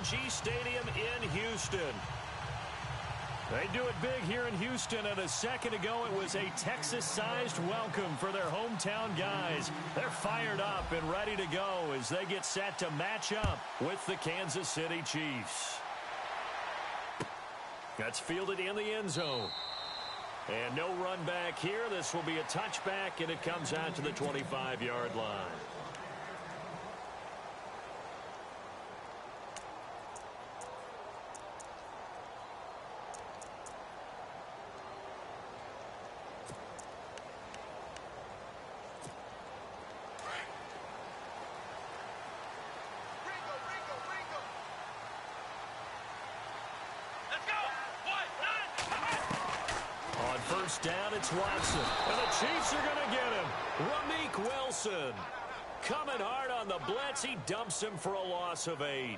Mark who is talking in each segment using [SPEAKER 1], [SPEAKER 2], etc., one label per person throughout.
[SPEAKER 1] Energy Stadium in Houston. They do it big here in Houston, and a second ago it was a Texas-sized welcome for their hometown guys. They're fired up and ready to go as they get set to match up with the Kansas City Chiefs. That's fielded in the end zone. And no run back here. This will be a touchback, and it comes out to the 25-yard line. Down, it's Watson. And the Chiefs are going to get him. Ramik Wilson. Coming hard on the blitz. He dumps him for a loss of 8.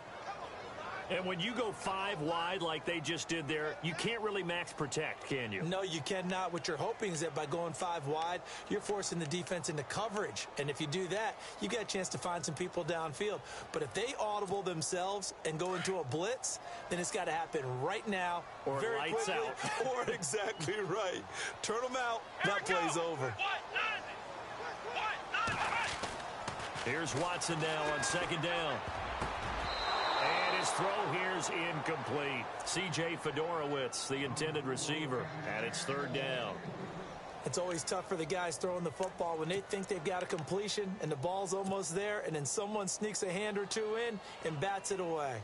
[SPEAKER 1] And when you go 5 wide like they just did there, you can't really max protect, can you?
[SPEAKER 2] No, you cannot. What you're hoping is that by going 5 wide, you're forcing the defense into coverage. And if you do that, you got a chance to find some people downfield. But if they audible themselves and go into a blitz, then it's got to happen right now.
[SPEAKER 1] Or
[SPEAKER 2] very
[SPEAKER 1] lights
[SPEAKER 2] quickly,
[SPEAKER 1] out.
[SPEAKER 2] Or exactly right. Turn them out. That play's over.
[SPEAKER 1] Here's Watson now on second down. And his throw here's incomplete. C.J. Fedorowicz, the intended receiver, and it's third down.
[SPEAKER 2] It's always tough for the guys throwing the football when they think they've got a completion and the ball's almost there, and then someone sneaks a hand or two in and bats it away.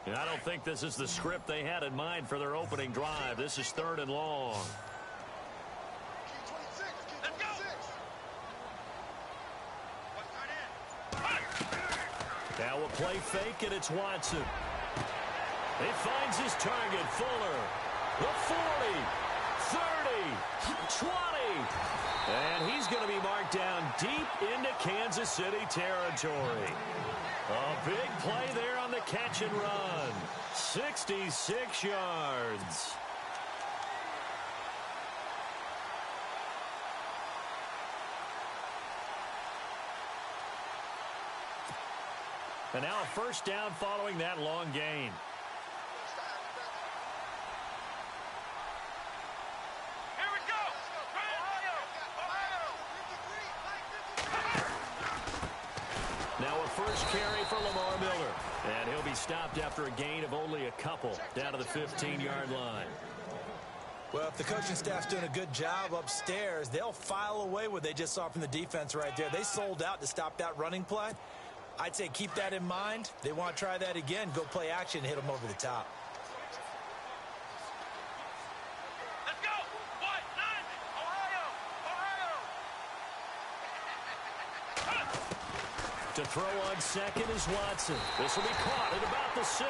[SPEAKER 1] And I don't think this is the script they had in mind for their opening drive. This is third and long. Now a play fake, and it's Watson. He finds his target, Fuller. The 40, 30, 20. And he's going to be marked down deep into Kansas City territory. A big play there on the catch and run. 66 yards. And now a first down following that long gain.
[SPEAKER 3] Here we go.
[SPEAKER 1] Now a first carry for Lamar Miller. And he'll be stopped after a gain of only a couple down to the 15-yard line.
[SPEAKER 2] Well, if the coaching staff's doing a good job upstairs, they'll file away what they just saw from the defense right there. They sold out to stop that running play. I'd say keep that in mind. They want to try that again. Go play action, hit them over the top.
[SPEAKER 3] Let's go. What? 9. Ohio.
[SPEAKER 1] To throw on second is Watson. This will be caught at about the 6.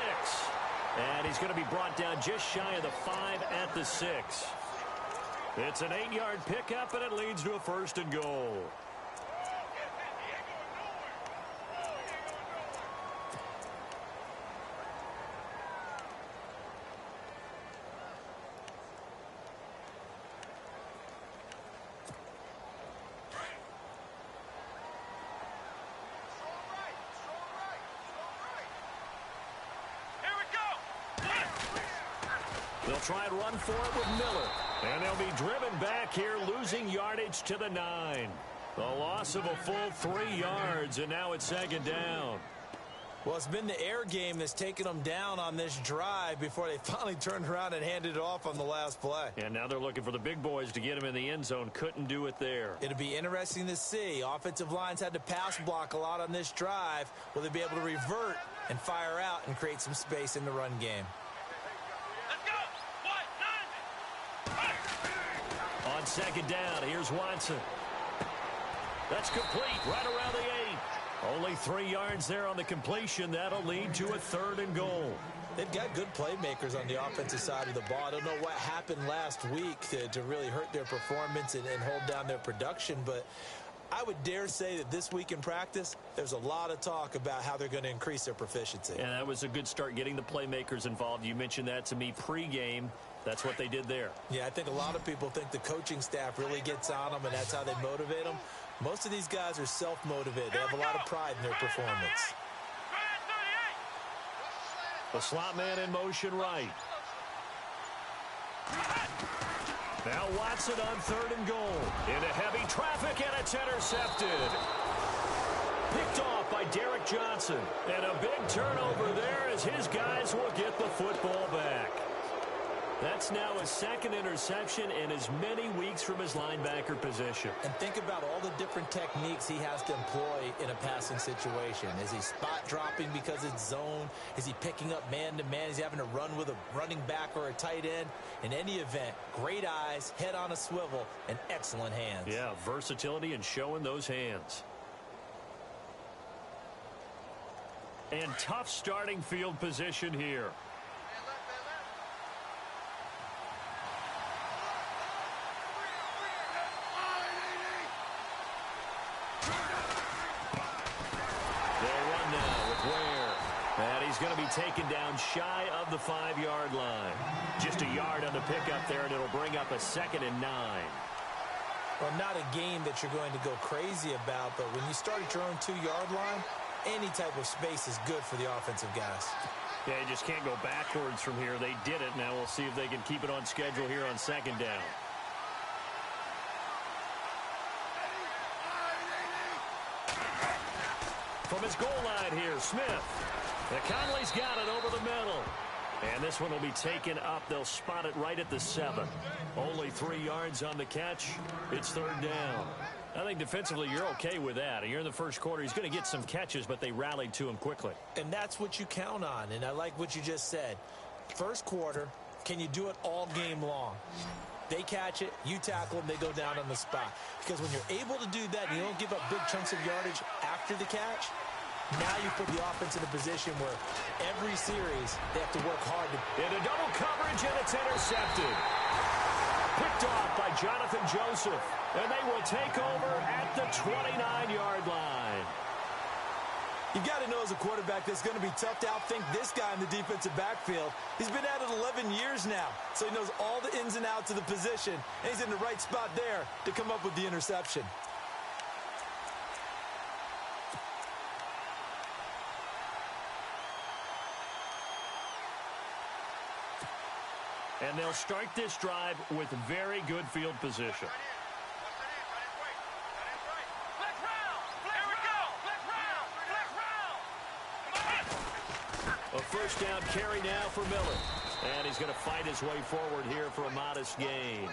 [SPEAKER 1] And he's going to be brought down just shy of the 5 at the 6. It's an 8-yard pickup, and it leads to a first and goal. They'll try and run for it with Miller. And they'll be driven back here, losing yardage to the 9. The loss of a full 3 yards, and now it's second down.
[SPEAKER 2] Well, it's been the air game that's taken them down on this drive before they finally turned around and handed it off on the last play.
[SPEAKER 1] And now they're looking for the big boys to get him in the end zone. Couldn't do it there.
[SPEAKER 2] It'll be interesting to see. Offensive lines had to pass block a lot on this drive. Will they be able to revert and fire out and create some space in the run game?
[SPEAKER 1] On second down, here's Watson. That's complete right around the 8. Only 3 yards there on the completion. That'll lead to a third and goal.
[SPEAKER 2] They've got good playmakers on the offensive side of the ball. I don't know what happened last week to really hurt their performance and hold down their production, but I would dare say that this week in practice, there's a lot of talk about how they're going to increase their proficiency.
[SPEAKER 1] And that was a good start getting the playmakers involved. You mentioned that to me pregame. That's what they did there.
[SPEAKER 2] Yeah, I think a lot of people think the coaching staff really gets on them, and that's how they motivate them. Most of these guys are self-motivated. They have a lot of pride in their performance.
[SPEAKER 1] The slot man in motion right. Now Watson on 3rd and goal. Into heavy traffic, and it's intercepted. Picked off by Derek Johnson. And a big turnover there as his guys will get the football back. That's now his 2nd interception in as many weeks from his linebacker position.
[SPEAKER 2] And think about all the different techniques he has to employ in a passing situation. Is he spot dropping because it's zone? Is he picking up man-to-man? Is he having to run with a running back or a tight end? In any event, great eyes, head on a swivel, and excellent hands.
[SPEAKER 1] Yeah, versatility and showing those hands. And tough starting field position here. He's going to be taken down shy of the 5-yard line. Just a yard on the pickup there, and it'll bring up a 2nd and 9.
[SPEAKER 2] Well, not a game that you're going to go crazy about, but when you start at your own 2-yard line, any type of space is good for the offensive guys.
[SPEAKER 1] Yeah, you just can't go backwards from here. They did it. Now we'll see if they can keep it on schedule here on 2nd down. From his goal line here, Smith. Conley's got it over the middle. And this one will be taken up. They'll spot it right at the 7. Only 3 yards on the catch. It's 3rd down. I think defensively you're okay with that. You're in the first quarter. He's going to get some catches, but they rallied to him quickly.
[SPEAKER 2] And that's what you count on. And I like what you just said. First quarter, can you do it all game long? They catch it, you tackle them, they go down on the spot. Because when you're able to do that and you don't give up big chunks of yardage after the catch, now you put the offense in a position where every series they have to work hard to...
[SPEAKER 1] Into double coverage, and it's intercepted. Picked off by Jonathan Joseph. And they will take over at the 29-yard line.
[SPEAKER 2] You've got to know as a quarterback that it's going to be tough to outthink this guy in the defensive backfield. He's been at it 11 years now, so he knows all the ins and outs of the position, and he's in the right spot there to come up with the interception.
[SPEAKER 1] And they'll start this drive with very good field position. A first down carry now for Miller. And he's going to fight his way forward here for a modest gain.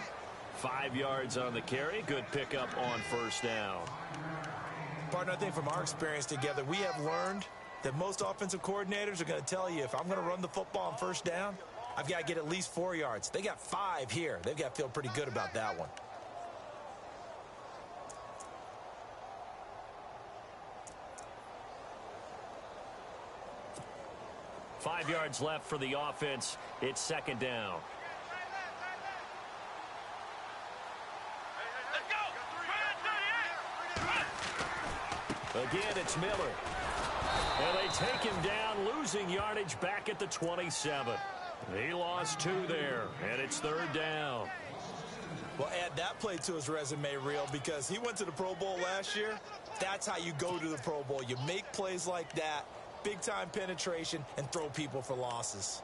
[SPEAKER 1] 5 yards on the carry. Good pickup on first down.
[SPEAKER 2] Partner, I think from our experience together, we have learned that most offensive coordinators are going to tell you, if I'm going to run the football on first down, I've got to get at least 4 yards. They got 5 here. They've got to feel pretty good about that one.
[SPEAKER 1] Five yards left for the offense. It's second down. Again, it's Miller. And they take him down, losing yardage back at the 27. He lost 2 there, and it's third down.
[SPEAKER 2] Well, add that play to his resume reel because he went to the Pro Bowl last year. That's how you go to the Pro Bowl. You make plays like that, big-time penetration, and throw people for losses.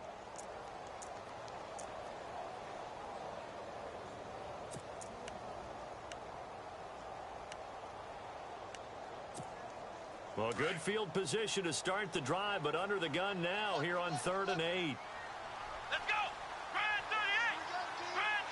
[SPEAKER 1] Well, good field position to start the drive, but under the gun now here on 3rd and 8.
[SPEAKER 3] Let's go! Ryan 38! Ryan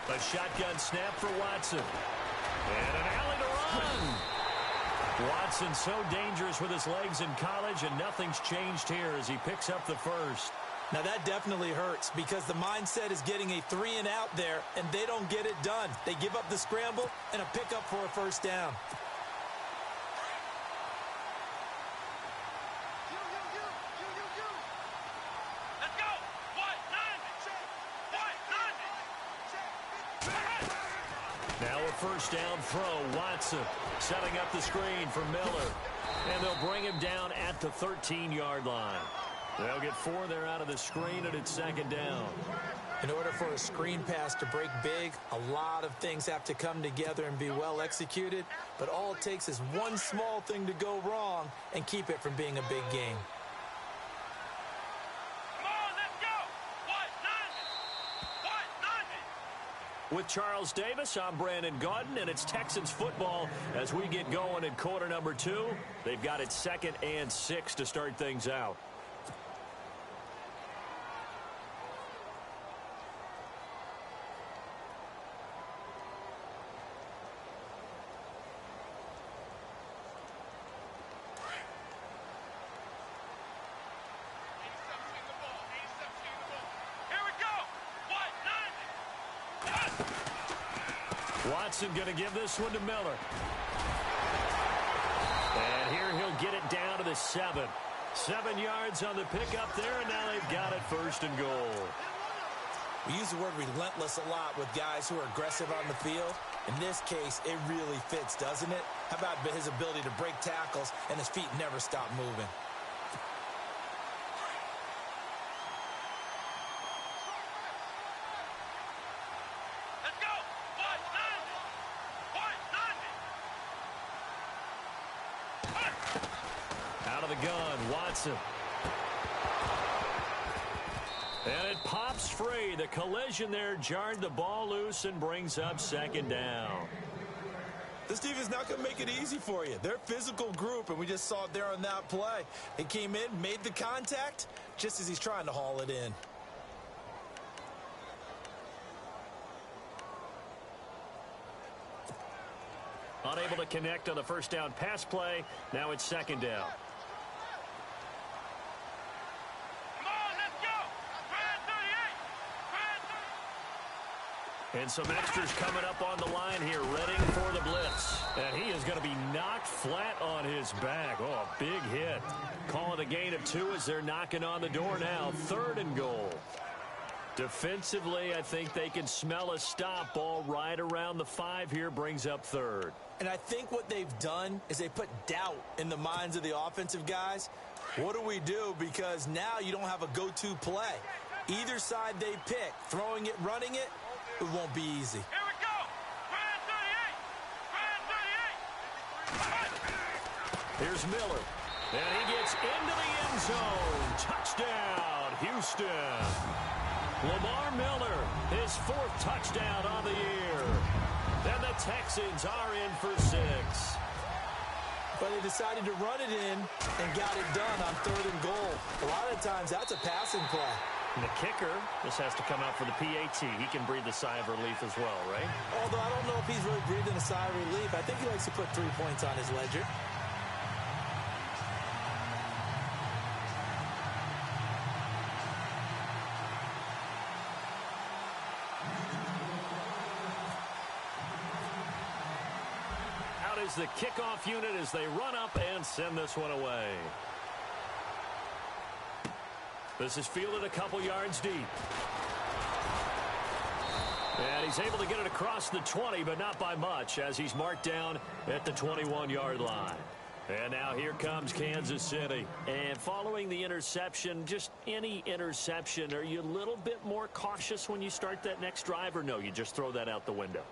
[SPEAKER 3] 38!
[SPEAKER 1] A shotgun snap for Watson. And an alley to run. Watson so dangerous with his legs in college, and nothing's changed here as he picks up the first.
[SPEAKER 2] Now, that definitely hurts because the mindset is getting a 3-and-out there, and they don't get it done. They give up the scramble and a pickup for a first down.
[SPEAKER 3] Let's go! White, 9!
[SPEAKER 1] Now a first down throw. Watson setting up the screen for Miller. And they'll bring him down at the 13-yard line. They'll get 4 there out of the screen, and it's second down.
[SPEAKER 2] In order for a screen pass to break big, a lot of things have to come together and be well executed, but all it takes is one small thing to go wrong and keep it from being a big game.
[SPEAKER 3] Come on, let's go. What? Nothing.
[SPEAKER 1] With Charles Davis, I'm Brandon Gaudin, and it's Texans football as we get going in quarter number 2. They've got it 2nd and 6 to start things out. Watson going to give this one to Miller. And here he'll get it down to the 7. 7 yards on the pickup there, and now they've got it 1st and goal.
[SPEAKER 2] We use the word relentless a lot with guys who are aggressive on the field. In this case, it really fits, doesn't it? How about his ability to break tackles and his feet never stop moving?
[SPEAKER 1] Watson. And it pops free. The collision there jarred the ball loose and brings up 2nd down.
[SPEAKER 2] This defense not going to make it easy for you. They're a physical group, and we just saw it there on that play. He came in, made the contact, just as he's trying to haul it in.
[SPEAKER 1] Unable to connect on the 1st down pass play. Now it's 2nd down. And some extras coming up on the line here, ready for the blitz. And he is going to be knocked flat on his back. Oh, a big hit. Calling a gain of 2 as they're knocking on the door now. 3rd and goal. Defensively, I think they can smell a stop. Ball right around the 5 here, brings up 3rd.
[SPEAKER 2] And I think what they've done is they put doubt in the minds of the offensive guys. What do we do? Because now you don't have a go-to play. Either side they pick, throwing it, running it, it won't be easy.
[SPEAKER 3] Here we go. Brand 38.
[SPEAKER 1] Here's Miller. And he gets into the end zone. Touchdown, Houston. Lamar Miller, his 4th touchdown on the year. And the Texans are in for 6.
[SPEAKER 2] But they decided to run it in and got it done on 3rd and goal. A lot of times that's a passing play.
[SPEAKER 1] And the kicker, this has to come out for the PAT. He can breathe a sigh of relief as well, right?
[SPEAKER 2] Although I don't know if he's really breathing a sigh of relief. I think he likes to put 3 points on his ledger.
[SPEAKER 1] Out is the kickoff unit as they run up and send this one away. This is fielded a couple yards deep. And he's able to get it across the 20, but not by much, as he's marked down at the 21-yard line. And now here comes Kansas City. And following the interception, just any interception, are you a little bit more cautious when you start that next drive, or no, you just throw that out the window?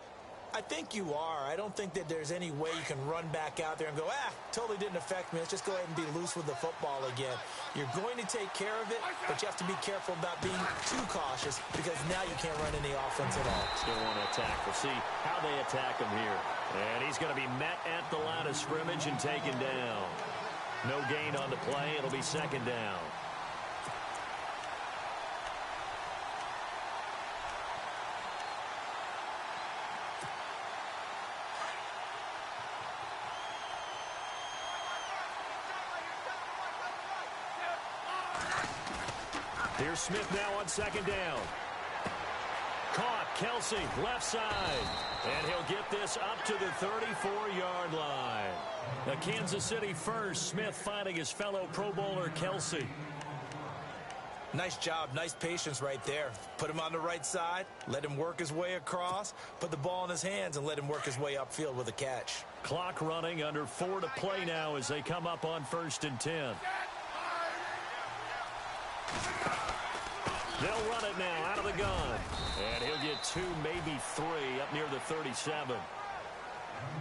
[SPEAKER 2] I think you are. I don't think that there's any way you can run back out there and go, totally didn't affect me. Let's just go ahead and be loose with the football again. You're going to take care of it, but you have to be careful about being too cautious because now you can't run any offense at all.
[SPEAKER 1] Still want to attack. We'll see how they attack him here. And he's going to be met at the line of scrimmage and taken down. No gain on the play. It'll be 2nd down. Here's Smith now on 2nd down. Caught, Kelsey, left side. And he'll get this up to the 34-yard line. The Kansas City first, Smith finding his fellow Pro Bowler Kelsey.
[SPEAKER 2] Nice job, nice patience right there. Put him on the right side, let him work his way across, put the ball in his hands, and let him work his way upfield with a catch.
[SPEAKER 1] Clock running, under 4 to play now as they come up on 1st and 10. They'll run it now out of the gun. And he'll get 2, maybe 3 up near the 37.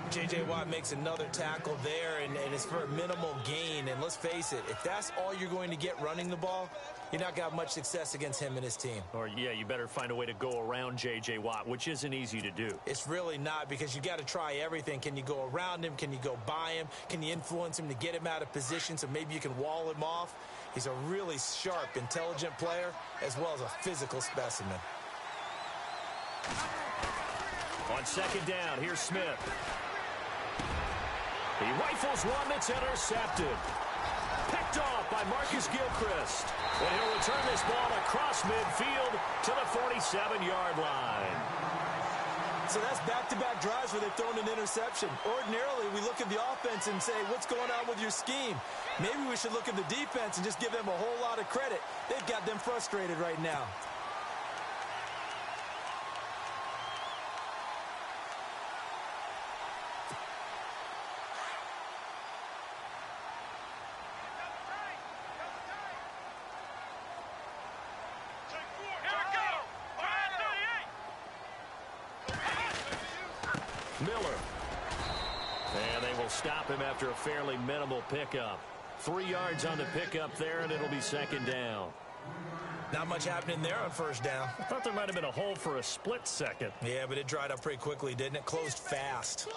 [SPEAKER 2] J.J. Watt makes another tackle there, and it's for a minimal gain. And let's face it, if that's all you're going to get running the ball, you're not going to have much success against him and his team.
[SPEAKER 1] Or, yeah, you better find a way to go around J.J. Watt, which isn't easy to do.
[SPEAKER 2] It's really not, because you got to try everything. Can you go around him? Can you go by him? Can you influence him to get him out of position so maybe you can wall him off? He's a really sharp, intelligent player, as well as a physical specimen.
[SPEAKER 1] On second down, here's Smith. He rifles one that's intercepted. Picked off by Marcus Gilchrist. And he'll return this ball across midfield to the 47-yard line.
[SPEAKER 2] So that's back-to-back drives where they've thrown an interception. Ordinarily, we look at the offense and say, what's going on with your scheme? Maybe we should look at the defense and just give them a whole lot of credit. They've got them frustrated right now.
[SPEAKER 1] Miller. And they will stop him after a fairly minimal pickup. 3 yards on the pickup there, and it'll be second down.
[SPEAKER 2] Not much happening there on first down.
[SPEAKER 1] I thought there might have been a hole for a split second.
[SPEAKER 2] Yeah, but it dried up pretty quickly, didn't it? Closed fast.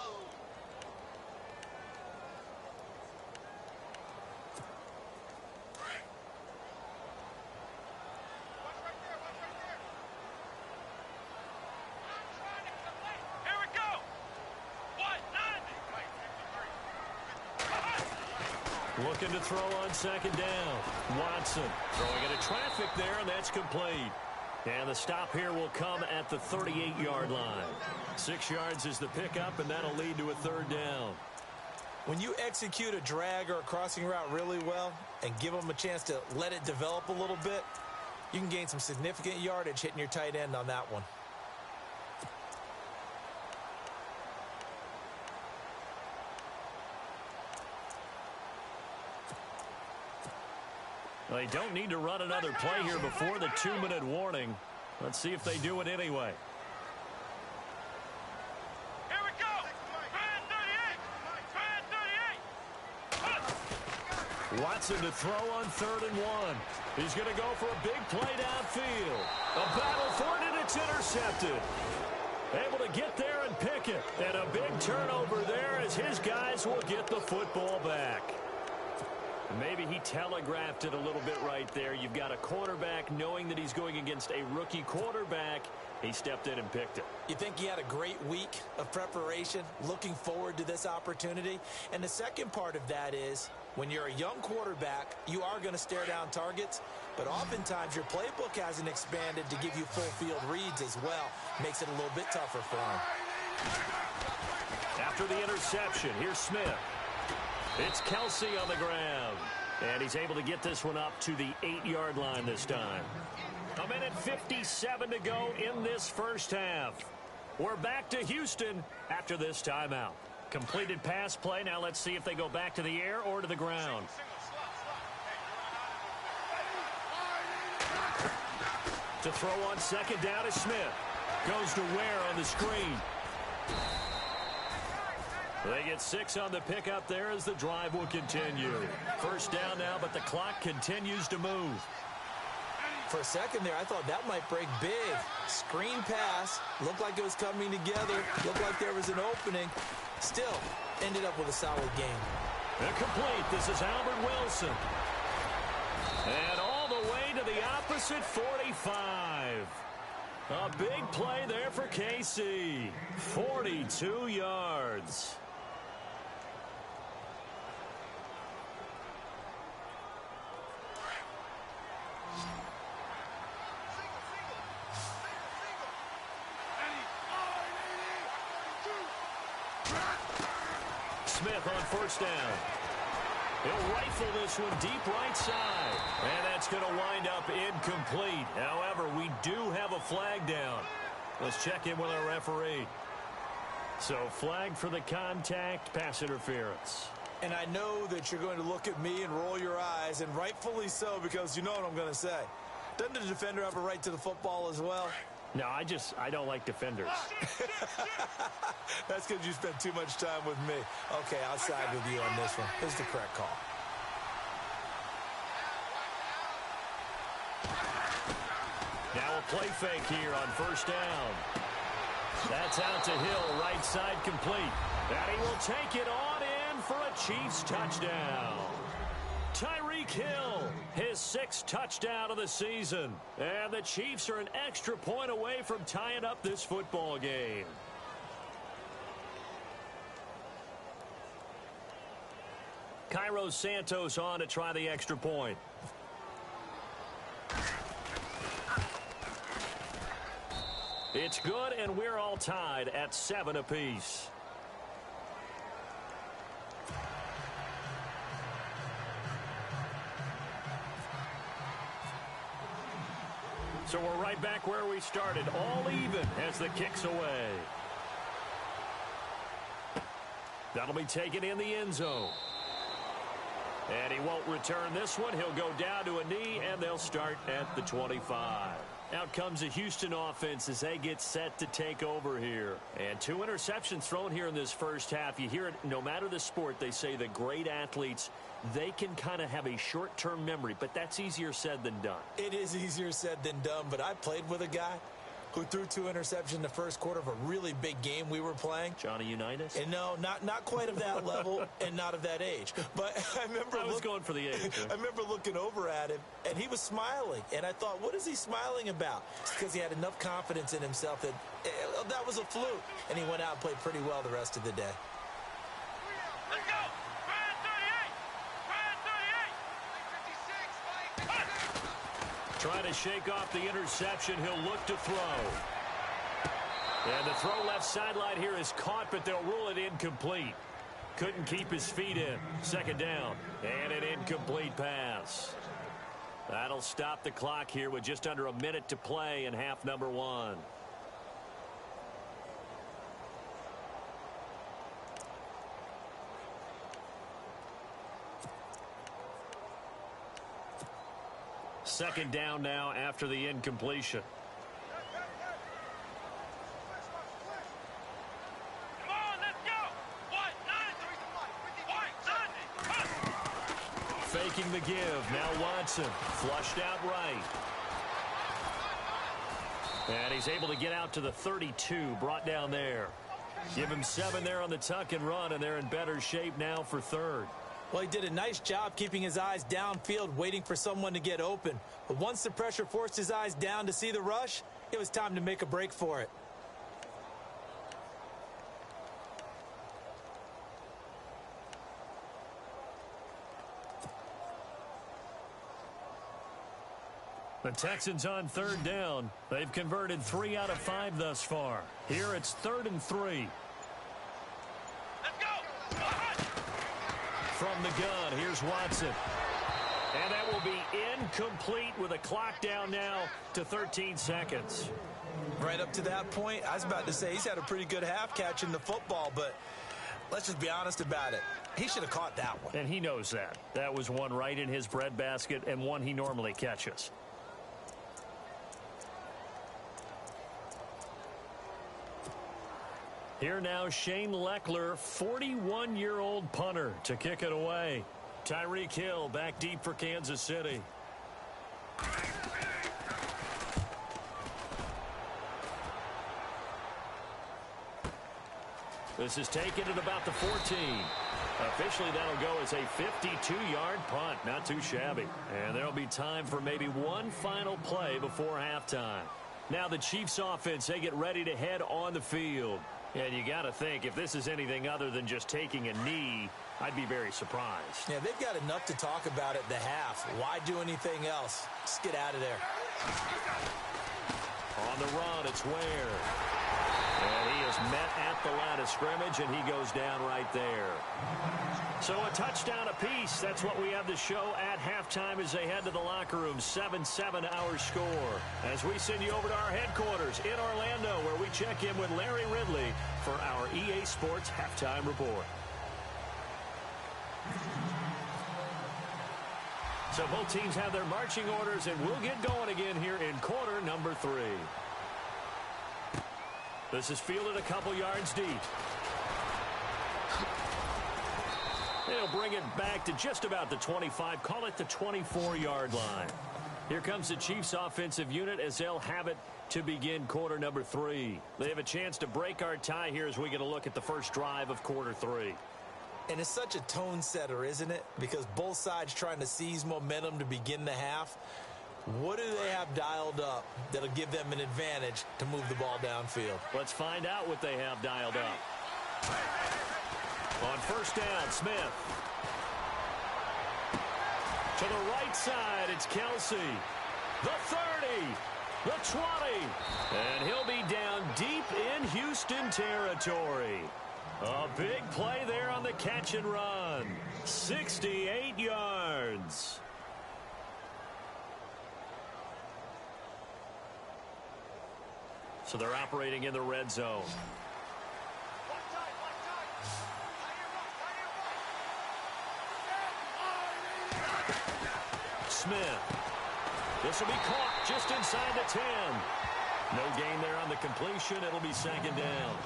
[SPEAKER 1] Looking to throw on second down. Watson throwing into traffic there, and that's complete. And the stop here will come at the 38-yard line. 6 yards is the pickup, and that'll lead to a third down.
[SPEAKER 2] When you execute a drag or a crossing route really well and give them a chance to let it develop a little bit, you can gain some significant yardage hitting your tight end on that one.
[SPEAKER 1] They don't need to run another play here before the 2-minute warning. Let's see if they do it anyway.
[SPEAKER 3] Here we go. Try 38.
[SPEAKER 1] Watson to throw on 3rd and 1. He's going to go for a big play downfield. A battle for it, and it's intercepted. Able to get there and pick it. And a big turnover there as his guys will get the football back. Maybe he telegraphed it a little bit right there. You've got a quarterback knowing that he's going against a rookie quarterback. He stepped in and picked it.
[SPEAKER 2] You think he had a great week of preparation, looking forward to this opportunity? And the second part of that is, when you're a young quarterback, you are going to stare down targets, but oftentimes your playbook hasn't expanded to give you full field reads as well. Makes it a little bit tougher for him.
[SPEAKER 1] After the interception, here's Smith. It's Kelsey on the ground. And he's able to get this one up to the 8-yard line this time. 1:57 to go in this first half. We're back to Houston after this timeout. Completed pass play. Now let's see if they go back to the air or to the ground. To throw on second down is Smith. Goes to Ware on the screen. They get 6 on the pickup there as the drive will continue. First down now, but the clock continues to move.
[SPEAKER 2] For a second there, I thought that might break big. Screen pass. Looked like it was coming together. Looked like there was an opening. Still, ended up with a solid game.
[SPEAKER 1] Incomplete. This is Albert Wilson. And all the way to the opposite 45. A big play there for KC. 42 yards. Smith on first down. He'll rifle this one deep right side. And that's going to wind up incomplete. However, we do have a flag down. Let's check in with our referee. So flag for the contact, pass interference.
[SPEAKER 2] And I know that you're going to look at me and roll your eyes, and rightfully so, because you know what I'm going to say. Doesn't the defender have a right to the football as well?
[SPEAKER 1] No, I don't like defenders.
[SPEAKER 2] That's because you spent too much time with me. Okay, I'll side with you on this one. This is the correct call.
[SPEAKER 1] Now a play fake here on first down. That's out to Hill, right side complete. And he will take it on in for a Chiefs touchdown. Tyreek Hill, his 6th touchdown of the season. And the Chiefs are an extra point away from tying up this football game. Cairo Santos on to try the extra point. It's good, and we're all tied at 7 apiece. So we're right back where we started, all even as the kick's away. That'll be taken in the end zone. And he won't return this one. He'll go down to a knee, and they'll start at the 25. Out comes the Houston offense as they get set to take over here. And 2 interceptions thrown here in this first half. You hear it, no matter the sport, they say the great athletes, they can kind of have a short-term memory, but that's easier said than done.
[SPEAKER 2] It is easier said than done, but I played with a guy who threw 2 interceptions in the first quarter of a really big game we were playing.
[SPEAKER 1] Johnny Unitas?
[SPEAKER 2] And no, not quite of that level and not of that age. But I was
[SPEAKER 1] going for the age.
[SPEAKER 2] I remember looking over at him, and he was smiling. And I thought, what is he smiling about? It's because he had enough confidence in himself that that was a fluke. And he went out and played pretty well the rest of the day.
[SPEAKER 3] Let's go! Ryan 38! Ryan 38!
[SPEAKER 1] Trying to shake off the interception. He'll look to throw. And the throw left sideline here is caught, but they'll rule it incomplete. Couldn't keep his feet in. 2nd down. And an incomplete pass. That'll stop the clock here with just under a minute to play in half number 1. Second down now after the incompletion.
[SPEAKER 3] Come on, let's go! White, 9!
[SPEAKER 1] Faking the give. Now Watson. Flushed out right. And he's able to get out to the 32. Brought down there. Give him 7 there on the tuck and run, and they're in better shape now for 3rd.
[SPEAKER 2] Well, he did a nice job keeping his eyes downfield, waiting for someone to get open. But once the pressure forced his eyes down to see the rush, it was time to make a break for it.
[SPEAKER 1] The Texans on 3rd down. They've converted 3 out of 5 thus far. Here it's 3rd and 3.
[SPEAKER 3] Let's go!
[SPEAKER 1] From the gun, here's Watson. And that will be incomplete with a clock down now to 13 seconds.
[SPEAKER 2] Right up to that point, I was about to say he's had a pretty good half catching the football, but let's just be honest about it. He should have caught that one.
[SPEAKER 1] And he knows that. That was one right in his breadbasket and one he normally catches. Here now, Shane Leckler, 41-year-old punter to kick it away. Tyreek Hill back deep for Kansas City. This is taken at about the 14. Officially, that'll go as a 52-yard punt. Not too shabby. And there'll be time for maybe one final play before halftime. Now the Chiefs offense, they get ready to head on the field. And you got to think, if this is anything other than just taking a knee, I'd be very surprised.
[SPEAKER 2] Yeah, they've got enough to talk about at the half. Why do anything else? Just get out of there.
[SPEAKER 1] On the run, it's Ware. And he is met at the line of scrimmage, and he goes down right there. So a touchdown apiece. That's what we have to show at halftime as they head to the locker room. 7-7 our score. As we send you over to our headquarters in Orlando, where we check in with Larry Ridley for our EA Sports Halftime Report. So both teams have their marching orders, and we'll get going again here in quarter number 3. This is fielded a couple yards deep. They'll bring it back to just about the 25, call it the 24-yard line. Here comes the Chiefs offensive unit as they'll have it to begin quarter number 3. They have a chance to break our tie here as we get a look at the first drive of quarter 3.
[SPEAKER 2] And it's such a tone setter, isn't it? Because both sides trying to seize momentum to begin the half. What do they have dialed up that'll give them an advantage to move the ball downfield?
[SPEAKER 1] Let's find out what they have dialed up. On first down, Smith. To the right side, it's Kelsey. The 30, the 20, and he'll be down deep in Houston territory. A big play there on the catch and run. 68 yards. So they're operating in the red zone. Smith. This will be caught just inside the 10. No gain there on the completion. It'll be second down.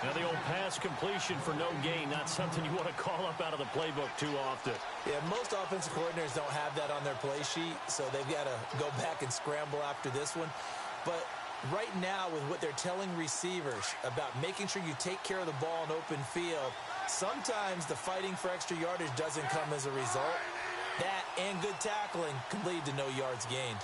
[SPEAKER 1] Now, the old pass completion for no gain, not something you want to call up out of the playbook too often.
[SPEAKER 2] Yeah, most offensive coordinators don't have that on their play sheet, so they've got to go back and scramble after this one. But right now, with what they're telling receivers about making sure you take care of the ball in open field, sometimes the fighting for extra yardage doesn't come as a result. That and good tackling can lead to no yards gained.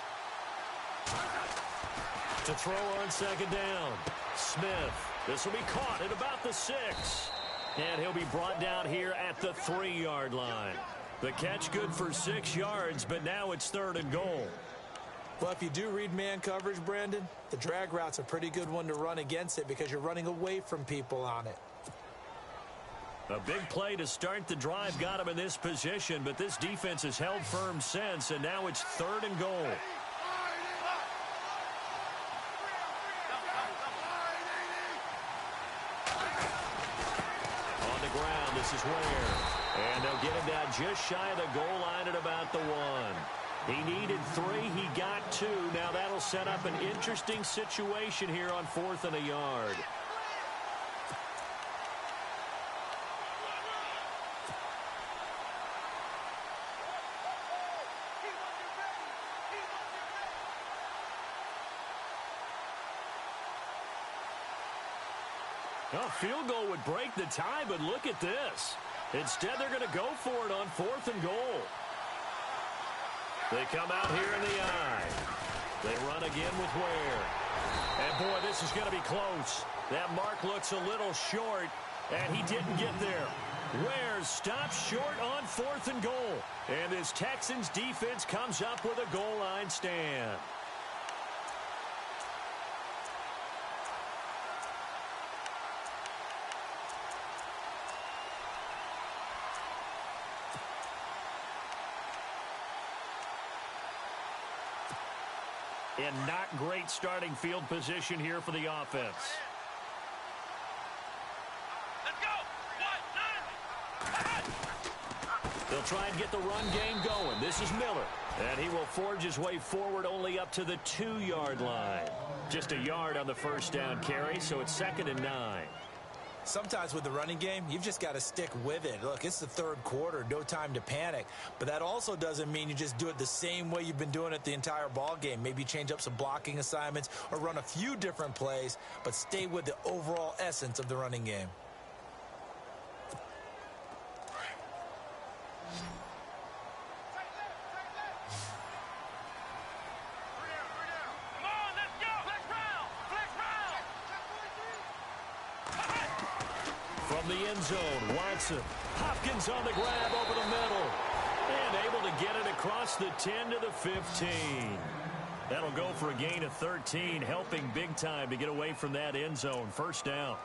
[SPEAKER 1] To throw on second down, Smith. This will be caught at about the 6. And he'll be brought down here at the 3-yard line. The catch good for 6 yards, but now it's 3rd and goal.
[SPEAKER 2] Well, if you do read man coverage, Brandon, the drag route's a pretty good one to run against it because you're running away from people on it.
[SPEAKER 1] A big play to start the drive got him in this position, but this defense has held firm since, and now it's 3rd and goal. This is Ware. And they'll get him down just shy of the goal line at about the 1. He needed 3. He got 2. Now that'll set up an interesting situation here on 4th and a yard. A field goal would break the tie, but look at this. Instead, they're going to go for it on 4th and goal. They come out here in the eye. They run again with Ware. And, boy, this is going to be close. That mark looks a little short, and he didn't get there. Ware stops short on 4th and goal. And this Texans defense comes up with a goal line stand. And not great starting field position here for the offense.
[SPEAKER 3] Let's go.
[SPEAKER 1] They'll try and get the run game going. This is Miller. And he will forge his way forward only up to the 2-yard line. Just a yard on the first down carry, so it's 2nd and 9.
[SPEAKER 2] Sometimes with the running game, you've just got to stick with it. Look, it's the 3rd quarter, no time to panic. But that also doesn't mean you just do it the same way you've been doing it the entire ball game. Maybe change up some blocking assignments or run a few different plays, but stay with the overall essence of the running game.
[SPEAKER 1] From the end zone, Watson. Hopkins on the grab over the middle. And able to get it across the 10 to the 15. That'll go for a gain of 13, helping big time to get away from that end zone. First down.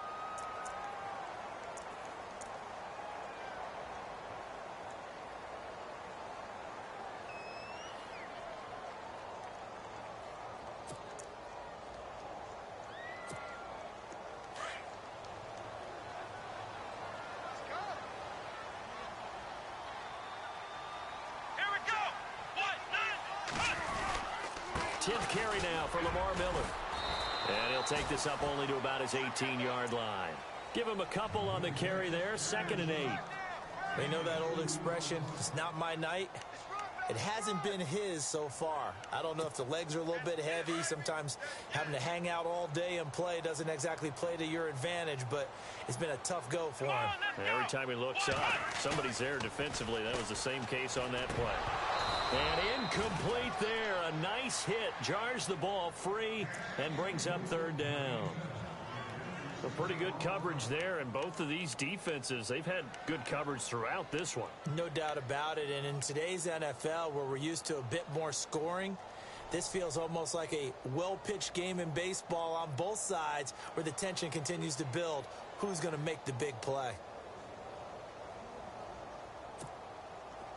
[SPEAKER 1] 10th carry now for Lamar Miller. And he'll take this up only to about his 18-yard line. Give him a couple on the carry there, 2nd and 8.
[SPEAKER 2] They know that old expression, it's not my night. It hasn't been his so far. I don't know if the legs are a little bit heavy. Sometimes having to hang out all day and play doesn't exactly play to your advantage, but it's been a tough go for him.
[SPEAKER 1] Every time he looks up, somebody's there defensively. That was the same case on that play. And incomplete there. A nice hit. Jars the ball free and brings up 3rd down. A pretty good coverage there, and both of these defenses, they've had good coverage throughout this one.
[SPEAKER 2] No doubt about it, and in today's NFL, where we're used to a bit more scoring, this feels almost like a well-pitched game in baseball on both sides where the tension continues to build. Who's going to make the big play?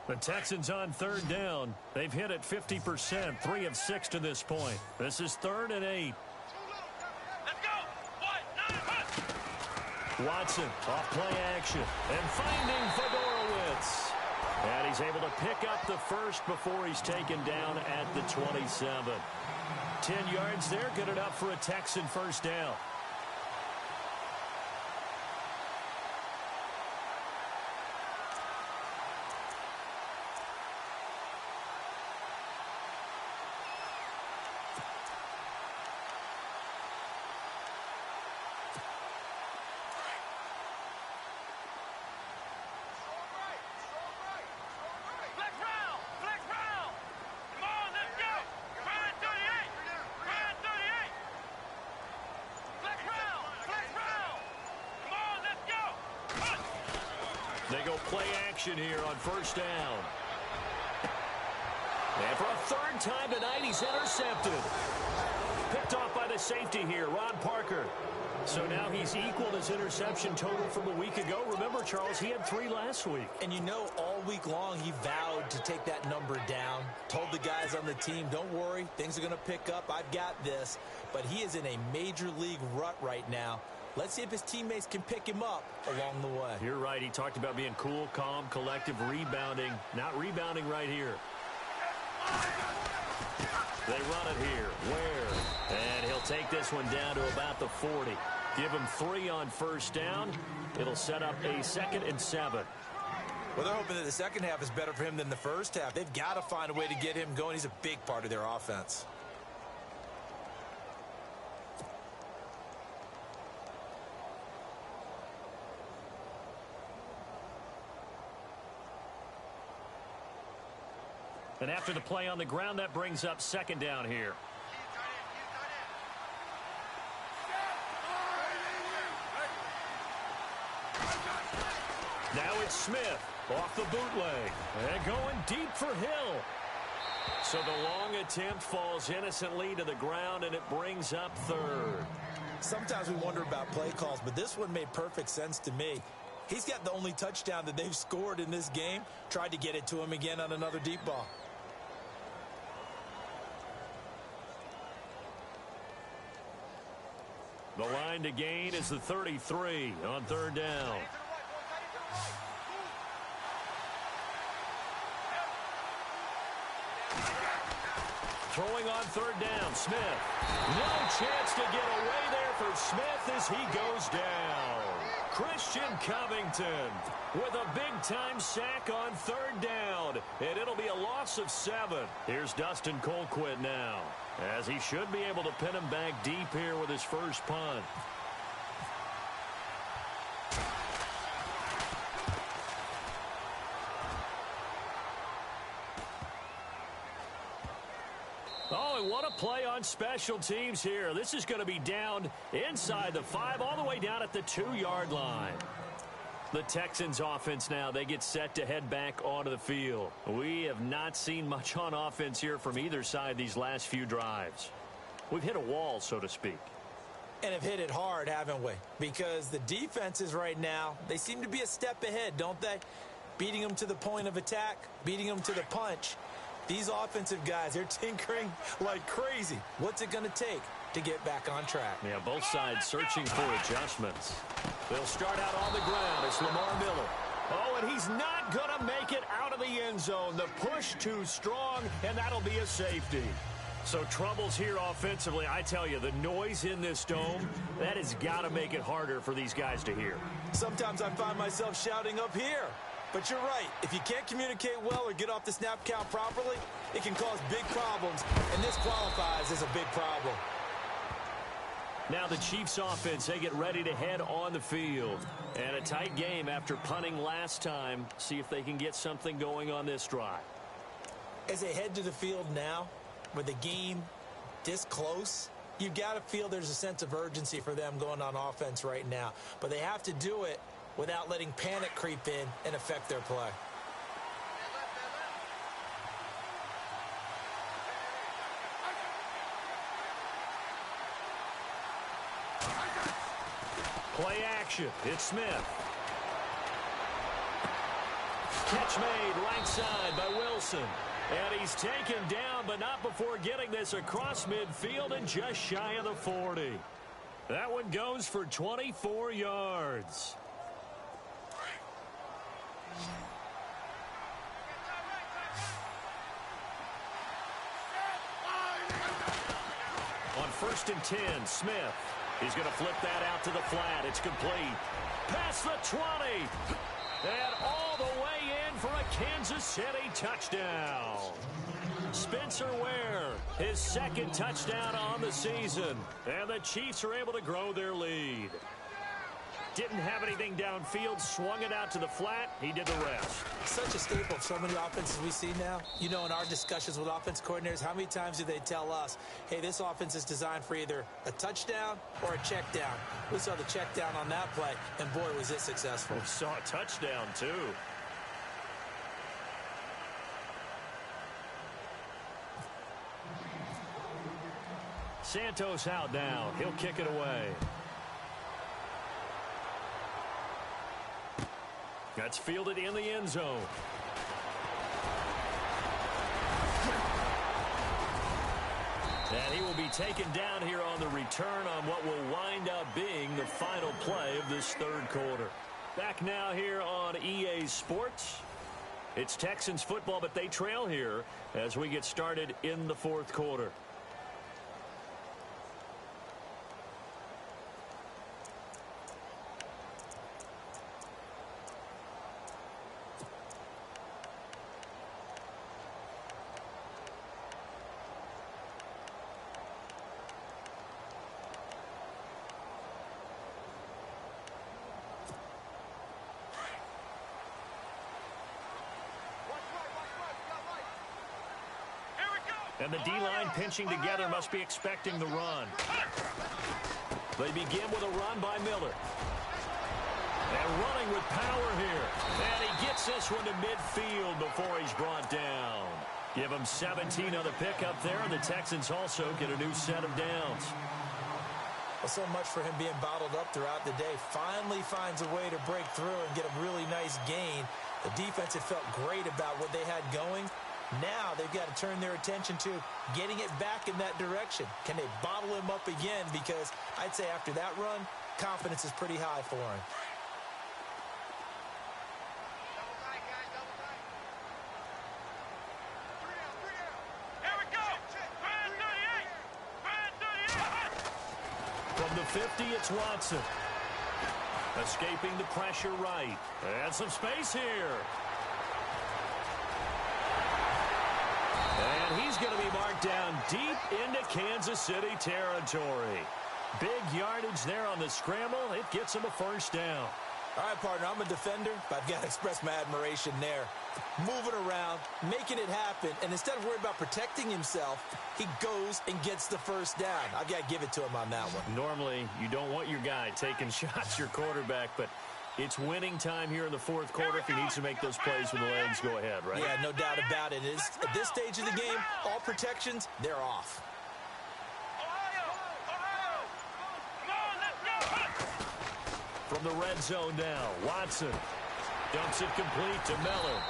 [SPEAKER 1] The Texans on 3rd down. They've hit it 50%, 3 of 6 to this point. This is 3rd and 8. Watson off play action and finding Fedorowicz. And he's able to pick up the first before he's taken down at the 27. 10 yards there, good enough for a Texan first down. They go play action here on 1st down. And for a 3rd time tonight, he's intercepted. Picked off by the safety here, Ron Parker. So now he's equaled his interception total from a week ago. Remember, Charles, he had 3 last week.
[SPEAKER 2] And you know, all week long he vowed to take that number down. Told the guys on the team, don't worry, things are going to pick up. I've got this. But he is in a major league rut right now. Let's see if his teammates can pick him up along the way.
[SPEAKER 1] You're right. He talked about being cool, calm, collective, rebounding. Not rebounding right here. They run it here. Where? And he'll take this one down to about the 40. Give him 3 on 1st down. It'll set up a 2nd and 7.
[SPEAKER 2] Well, they're hoping that the second half is better for him than the first half. They've got to find a way to get him going. He's a big part of their offense.
[SPEAKER 1] And after the play on the ground, that brings up 2nd down here. Now it's Smith off the bootleg and going deep for Hill. So the long attempt falls innocently to the ground, and it brings up 3rd.
[SPEAKER 2] Sometimes we wonder about play calls, but this one made perfect sense to me. He's got the only touchdown that they've scored in this game. Tried to get it to him again on another deep ball.
[SPEAKER 1] The line to gain is the 33 on 3rd down. Throwing on 3rd down, Smith. No chance to get away there for Smith as he goes down. Christian Covington with a big-time sack on 3rd down, and it'll be a loss of 7. Here's Dustin Colquitt now, as he should be able to pin him back deep here with his first punt. Oh, and what a play on special teams here. This is going to be down inside the 5, all the way down at the 2-yard line. The Texans offense now, they get set to head back onto the field. We have not seen much on offense here from either side these last few drives. We've hit a wall, so to speak.
[SPEAKER 2] And have hit it hard, haven't we? Because the defenses right now, they seem to be a step ahead, don't they? Beating them to the point of attack, beating them to the punch. These offensive guys, they're tinkering like crazy. What's it going to take to get back on track?
[SPEAKER 1] Yeah, both sides searching for adjustments. They'll start out on the ground. It's Lamar Miller. Oh, and he's not going to make it out of the end zone. The push too strong, and that'll be a safety. So troubles here offensively. I tell you, the noise in this dome, that has got to make it harder for these guys to hear.
[SPEAKER 2] Sometimes I find myself shouting up here. But you're right. If you can't communicate well or get off the snap count properly, it can cause big problems, and this qualifies as a big problem.
[SPEAKER 1] Now the Chiefs offense, they get ready to head on the field. And a tight game after punting last time. See if they can get something going on this drive.
[SPEAKER 2] As they head to the field now, with the game this close, you've got to feel there's a sense of urgency for them going on offense right now. But they have to do it without letting panic creep in and affect their play.
[SPEAKER 1] Play action. It's Smith. Catch made right side by Wilson. And he's taken down, but not before getting this across midfield and just shy of the 40. That one goes for 24 yards. On 1st and 10, Smith. He's going to flip that out to the flat. It's complete. Past the 20. And all the way in for a Kansas City touchdown. Spencer Ware, his 2nd touchdown on the season. And the Chiefs are able to grow their lead. Didn't have anything downfield, swung it out to the flat. He did the rest.
[SPEAKER 2] Such a staple of so many offenses we see now. You know, in our discussions with offense coordinators, how many times do they tell us, hey, this offense is designed for either a touchdown or a check down. We saw the check down on that play, and boy, was it successful.
[SPEAKER 1] We saw a touchdown, too. Santos out now. He'll kick it away. That's fielded in the end zone. And he will be taken down here on the return on what will wind up being the final play of this 3rd quarter. Back now here on EA Sports. It's Texans football, but they trail here as we get started in the 4th quarter. And the D-line pinching together must be expecting the run. They begin with a run by Miller. And running with power here. And he gets this one to midfield before he's brought down. Give him 17 on the pickup there, and the Texans also get a new set of downs.
[SPEAKER 2] Well, so much for him being bottled up throughout the day. Finally finds a way to break through and get a really nice gain. The defense had felt great about what they had going. Now they've got to turn their attention to getting it back in that direction. Can they bottle him up again? Because I'd say after that run, confidence is pretty high for him.
[SPEAKER 1] From the 50, it's Watson. Escaping the pressure right. And some space here. And he's going to be marked down deep into Kansas City territory. Big yardage there on the scramble. It gets him a 1st down.
[SPEAKER 2] All right, partner, I'm a defender, but I've got to express my admiration there. Moving around, making it happen, and instead of worrying about protecting himself, he goes and gets the 1st down. I've got to give it to him on that one.
[SPEAKER 1] Normally, you don't want your guy taking shots, your quarterback, but it's winning time here in the 4th quarter. If he needs to make those plays with the legs, go ahead, right?
[SPEAKER 2] Yeah, no doubt about it. At this stage of the game, all protections, they're off.
[SPEAKER 1] From the red zone now, Watson dumps it complete to Miller.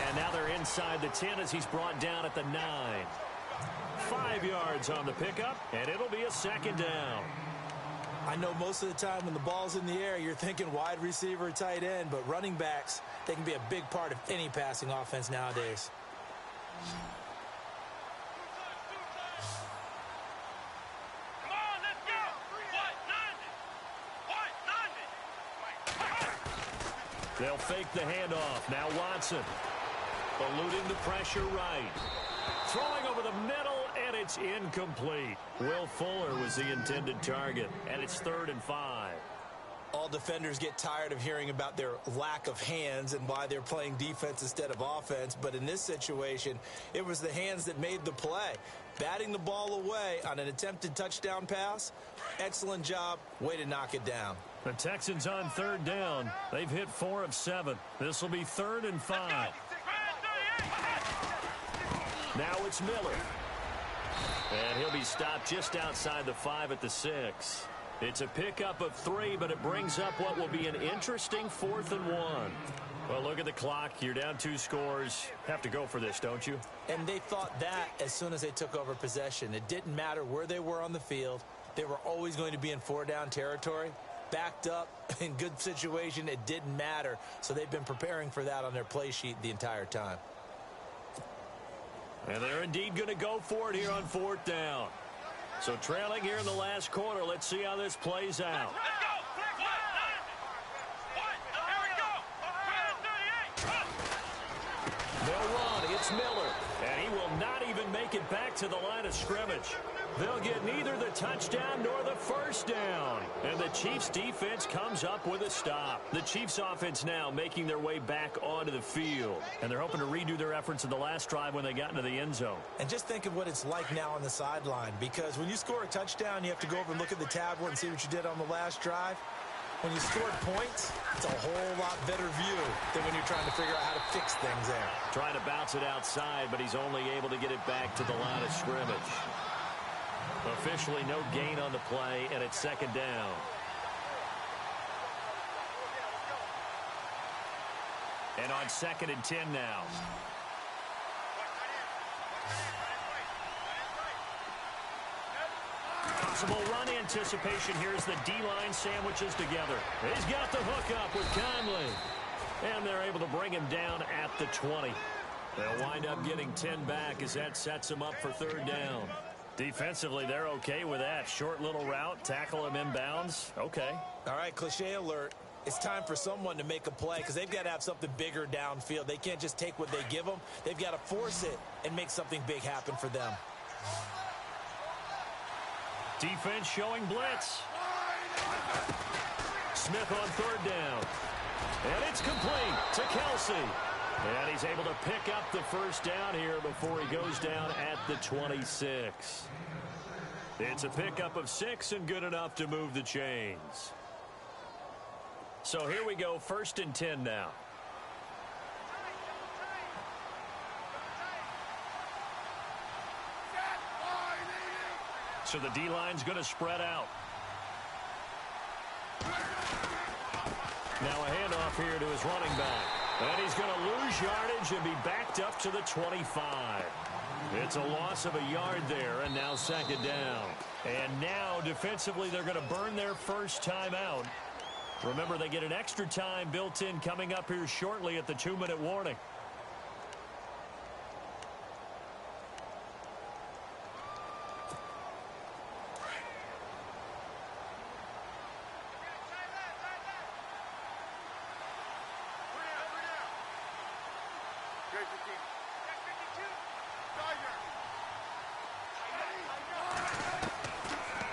[SPEAKER 1] And now they're inside the 10 as he's brought down at the 9. 5 yards on the pickup, and it'll be a 2nd down.
[SPEAKER 2] I know most of the time when the ball's in the air, you're thinking wide receiver, tight end, but running backs, they can be a big part of any passing offense nowadays.
[SPEAKER 1] They'll fake the handoff. Now Watson. Eluding the pressure right. Throwing over the middle, and it's incomplete. Will Fuller was the intended target, and it's 3rd and 5.
[SPEAKER 2] All defenders get tired of hearing about their lack of hands and why they're playing defense instead of offense. But in this situation, it was the hands that made the play. Batting the ball away on an attempted touchdown pass. Excellent job. Way to knock it down.
[SPEAKER 1] The Texans on 3rd down. They've hit 4 of 7. This will be 3rd and 5. Now it's Miller. And he'll be stopped just outside the 5 at the 6. It's a pickup of 3, but it brings up what will be an interesting 4th and 1. Well, look at the clock. You're down 2 scores. Have to go for this, don't you?
[SPEAKER 2] And they thought that as soon as they took over possession. It didn't matter where they were on the field. They were always going to be in 4-down territory. Backed up, in good situation, it didn't matter. So they've been preparing for that on their play sheet the entire time.
[SPEAKER 1] And they're indeed going to go for it here on 4th down. So trailing here in the last quarter, let's see how this plays out.
[SPEAKER 3] Let's go!
[SPEAKER 1] They'll run. It's Miller. And he will not even make it back to the line of scrimmage. They'll get neither the touchdown nor the 1st down. And the Chiefs defense comes up with a stop. The Chiefs offense now making their way back onto the field. And they're hoping to redo their efforts in the last drive when they got into the end zone.
[SPEAKER 2] And just think of what it's like now on the sideline. Because when you score a touchdown, you have to go over and look at the tablet and see what you did on the last drive. When you scored points, it's a whole lot better view than when you're trying to figure out how to fix things there.
[SPEAKER 1] Trying to bounce it outside, but he's only able to get it back to the line of scrimmage. Officially no gain on the play, and it's 2nd down. And on 2nd and 10 now. Possible run anticipation here as the D-line sandwiches together. He's got the hook up with Conley. And they're able to bring him down at the 20. They'll wind up getting 10 back as that sets him up for 3rd down. Defensively, they're okay with that. Short little route, tackle him inbounds. Okay.
[SPEAKER 2] All right, cliche alert. It's time for someone to make a play because they've got to have something bigger downfield. They can't just take what they give them. They've got to force it and make something big happen for them.
[SPEAKER 1] Defense showing blitz. Smith on 3rd down. And it's complete to Kelsey. And he's able to pick up the 1st down here before he goes down at the 26. It's a pickup of 6 and good enough to move the chains. So here we go, 1st and 10 now. So the D-line's going to spread out. Now a handoff here to his running back. And he's going to lose yardage and be backed up to the 25. It's a loss of a yard there, and now 2nd down. And now, defensively, they're going to burn their 1st time out. Remember, they get an extra time built in coming up here shortly at the 2-minute warning.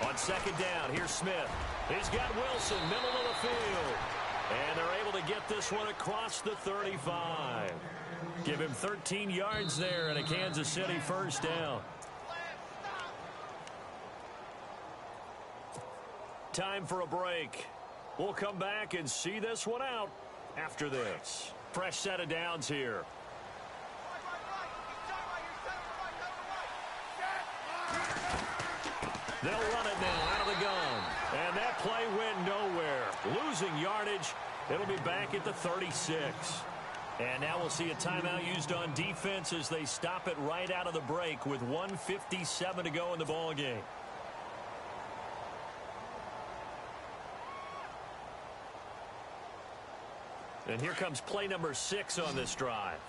[SPEAKER 1] On 2nd down, here's Smith. He's got Wilson, middle of the field. And they're able to get this one across the 35. Give him 13 yards there and a Kansas City 1st down. Time for a break. We'll come back and see this one out after this. Fresh set of downs here. They'll run it now out of the gun. And that play went nowhere. Losing yardage. It'll be back at the 36. And now we'll see a timeout used on defense as they stop it right out of the break with 1:57 to go in the ballgame. And here comes play number 6 on this drive.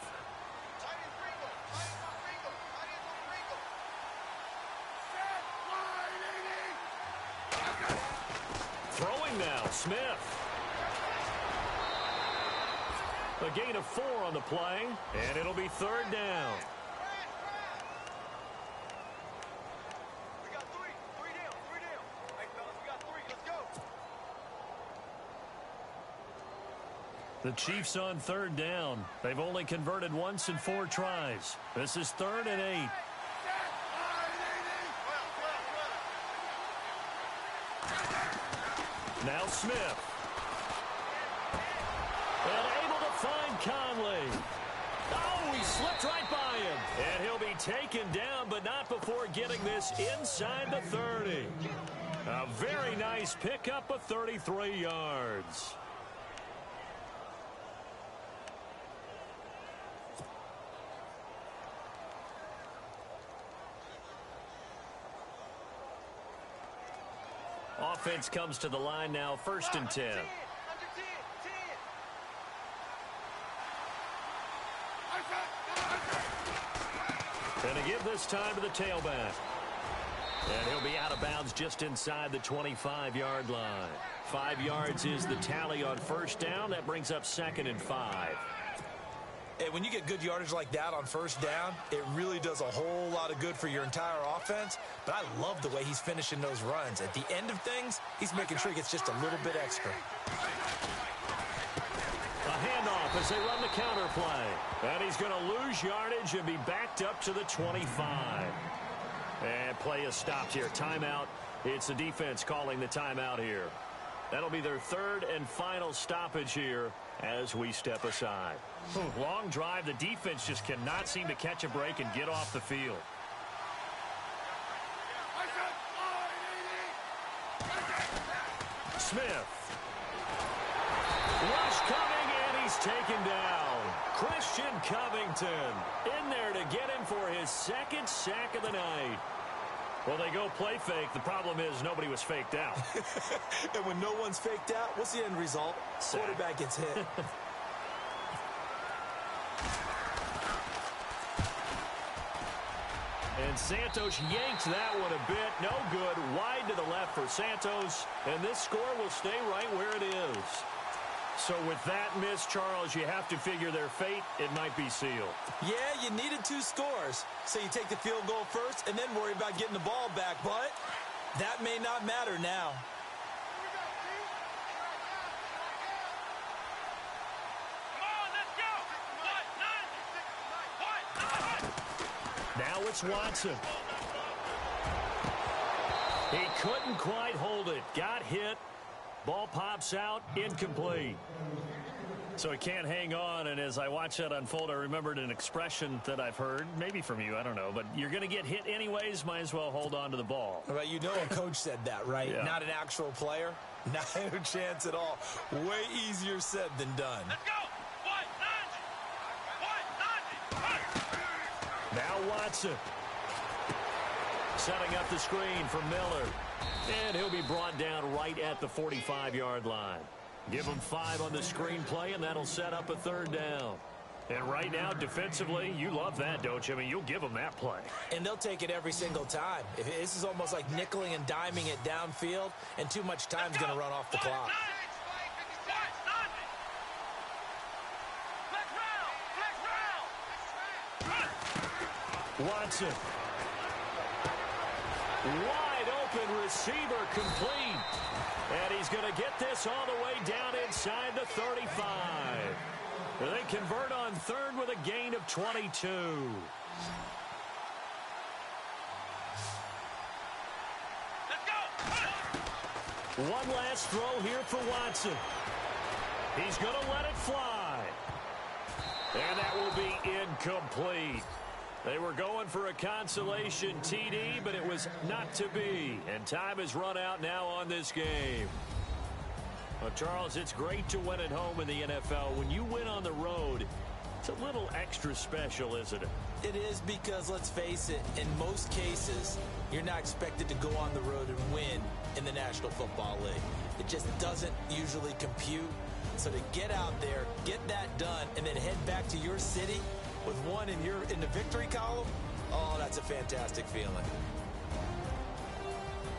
[SPEAKER 1] Throwing now, Smith. A gain of 4 on the play, and it'll be third down.
[SPEAKER 3] We got three. Three down. Hey, fellas, we got 3. Let's go.
[SPEAKER 1] The Chiefs on third down. They've only converted once in 4 tries. This is 3rd and 8. Now Smith. And able to find Conley. Oh, he slipped right by him. And he'll be taken down, but not before getting this inside the 30. A very nice pickup of 33 yards. Offense comes to the line now, 1st and 10. And to give this time to the tailback. And he'll be out of bounds just inside the 25-yard line. 5 yards is the tally on 1st down. That brings up 2nd and 5.
[SPEAKER 2] Hey, when you get good yardage like that on 1st down, it really does a whole lot of good for your entire offense. But I love the way he's finishing those runs. At the end of things, he's making sure he gets just a little bit extra.
[SPEAKER 1] A handoff as they run the counter play. And he's going to lose yardage and be backed up to the 25. And play is stopped here. Timeout. It's the defense calling the timeout here. That'll be their 3rd and final stoppage here as we step aside. Long drive. The defense just cannot seem to catch a break and get off the field. Smith. Rush coming, and he's taken down. Christian Covington in there to get him for his 2nd sack of the night. Well, they go play fake. The problem is nobody was faked out.
[SPEAKER 2] And when no one's faked out, what's the end result?
[SPEAKER 1] Sack.
[SPEAKER 2] Quarterback gets hit.
[SPEAKER 1] And Santos yanked that one a bit. No good. Wide to the left for Santos. And this score will stay right where it is. So with that miss, Charles, you have to figure their fate. It might be sealed.
[SPEAKER 2] Yeah, you needed 2 scores. So you take the field goal first and then worry about getting the ball back. But that may not matter now.
[SPEAKER 1] Now it's Watson. He couldn't quite hold it. Got hit. Ball pops out. Incomplete. So he can't hang on, and as I watch that unfold, I remembered an expression that I've heard, maybe from you, I don't know, but you're going to get hit anyways, might as well hold on to the ball.
[SPEAKER 2] Well, you know a coach said that, right?
[SPEAKER 1] Yeah.
[SPEAKER 2] Not an actual player. Not a chance at all. Way easier said than done.
[SPEAKER 3] Let's go.
[SPEAKER 1] Now Watson. Setting up the screen for Miller. And he'll be brought down right at the 45-yard line. Give him 5 on the screen play, and that'll set up a 3rd down. And right now, defensively, you love that, don't you? I mean, you'll give them that play.
[SPEAKER 2] And they'll take it every single time. This is almost like nickeling and diming it downfield, and too much time's going to run off the clock.
[SPEAKER 1] Watson. Wide open receiver complete. And he's going to get this all the way down inside the 35. They convert on 3rd with a gain of 22. One last throw here for Watson. He's going to let it fly. And that will be incomplete. They were going for a consolation TD, but it was not to be. And time has run out now on this game. Well, Charles, it's great to win at home in the NFL. When you win on the road, it's a little extra special, isn't it?
[SPEAKER 2] It is because, let's face it, in most cases, you're not expected to go on the road and win in the National Football League. It just doesn't usually compute. So to get out there, get that done, and then head back to your city with one in the victory column, oh, that's a fantastic feeling.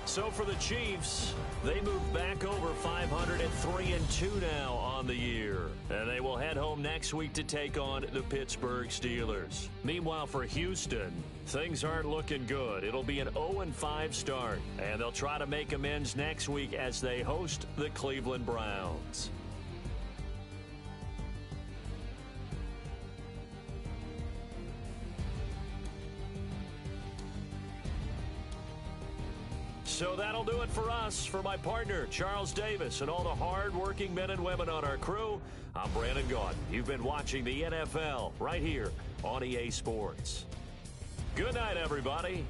[SPEAKER 1] So for the Chiefs, they move back over 500 at 3-2 now on the year. And they will head home next week to take on the Pittsburgh Steelers. Meanwhile, for Houston, things aren't looking good. It'll be an 0-5 start, and they'll try to make amends next week as they host the Cleveland Browns. So that'll do it for us. For my partner, Charles Davis, and all the hard-working men and women on our crew, I'm Brandon Gaudin. You've been watching the NFL right here on EA Sports. Good night, everybody.